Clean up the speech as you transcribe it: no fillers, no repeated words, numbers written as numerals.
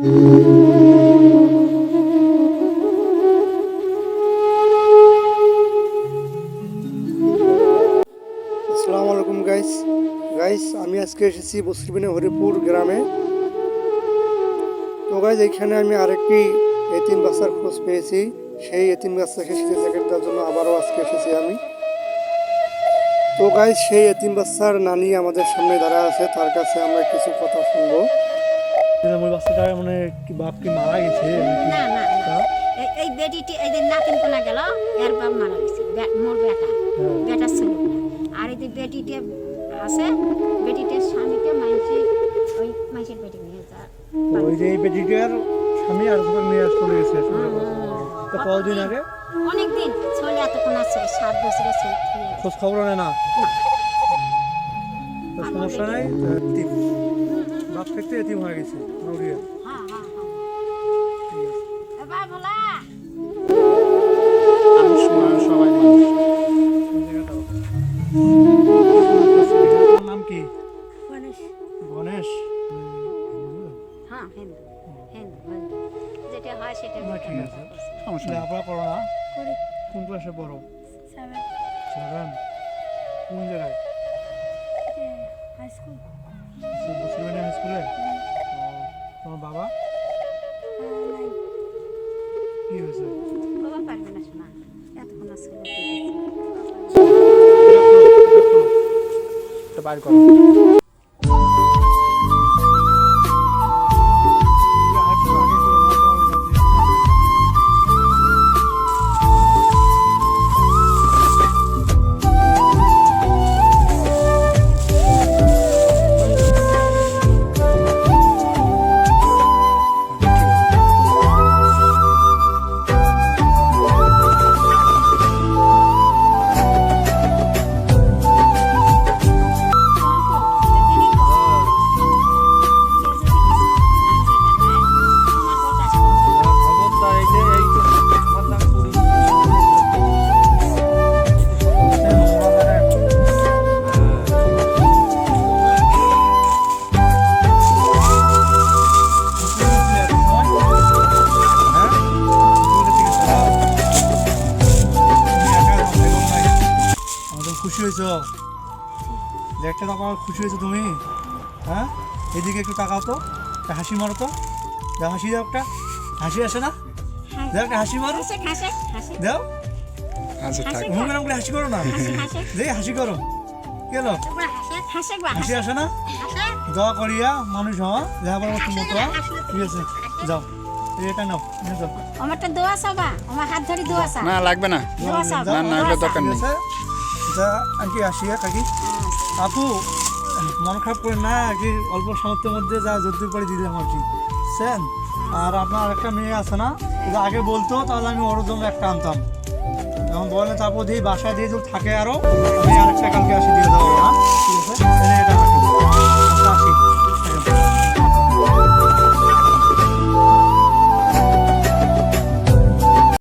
আসসালামু আলাইকুম গাইস আমি আজকে এসেছি বসিরবিনে হরিপুর গ্রামে। তো গাইস এখানে আমি আরেকটি এতিম বাচ্চার খোঁজ পেয়েছি। সেই এতিম বাচ্চাকে শীতের জ্যাকেট দেওয়ার জন্য আবারও আজকে এসেছি আমি। তো গাইস সেই এতিম বাচ্চার নানি আমাদের সামনে দাঁড়া আছে, তার কাছে আমরা কিছু কথা শুনবো। ওই বাচ্চাটা মানে কি বাপ কি মারা গেছে? না না না, এই বেটিটি এই যে নাতিন কোনা গেল, এর বাপ মারা গেছে, মোর বেটা ছিল। আর এই যে বেটিতে আছে, বেটিটার স্বামীকে ওই মাইসের বেটি নিয়ে যা। ওই যে এই বেটিটার স্বামী আর ওকে নিয়ে চলে গেছে। তো কতদিন আগে? অনেকদিন চলে, এতক্ষণ আছে 7 বছরের ছিল। খোঁজ খবর নেয় না? তো সমস্যা নাই, বাপ থেকে এতিম হয়ে গেছে। হ্যাঁ হ্যাঁ হ্যাঁ, এবার বলা সবাই নাম কি? গণেশ। গণেশ? হ্যাঁ, হিন্দু হিন্দু যেটা হয় সেটা না, ঠিক আছে, সমস্যা নেই। লেখাপড়া করো না? করি। কোন ক্লাসে পড়ো? 7? কোন জায়গায়? High school. বসিরহাট হাই স্কুলে? তোমার বাবা কি হয়েছে? বাবা পারবে না শোনা, এতক্ষণ আছে। এটা বাইর করো। খুশি হয়েছ? দেখতে তো আমার খুশি হয়েছো তুমি? হ্যাঁ, এদিকে একটু তাকাও তো, একটা হাসি মারো তো, দাও হাসি, দাও একটা হাসি। আসে না? দাও একটা হাসি মারো, দাও। ঘুম গেলাম করে হাসি করো না, দেখি হাসি করো। গেল হাসি আসে না? দোয়া করিয়া মানুষ হওয়া লেখাপড়া করতে মতো, ঠিক আছে? যাও, এটা নাও, যাও। আমারটা দোয়া চাবা, আমার হাত ধরে দোয়া চা। না লাগবে না, দোয়া চা, না না, এগুলো দরকার নেই। যা আন্টি আসিয়া কাকি, আপু মন খারাপ করে না, আর কি অল্প সামর্থ্যের মধ্যে যা যদ্দূর পারি দিলাম আর কি, বুঝছেন? আর আপনার একটা মেয়ে আছে না, যদি আগে বলতো তাহলে আমি ওর জন্য একটা আনতাম। এখন বলে তারপর দিয়ে বাসায় দিয়ে যদি থাকে আরও, আমি আরেকটা কালকে আসি দিয়ে দেবো না, ঠিক আছে?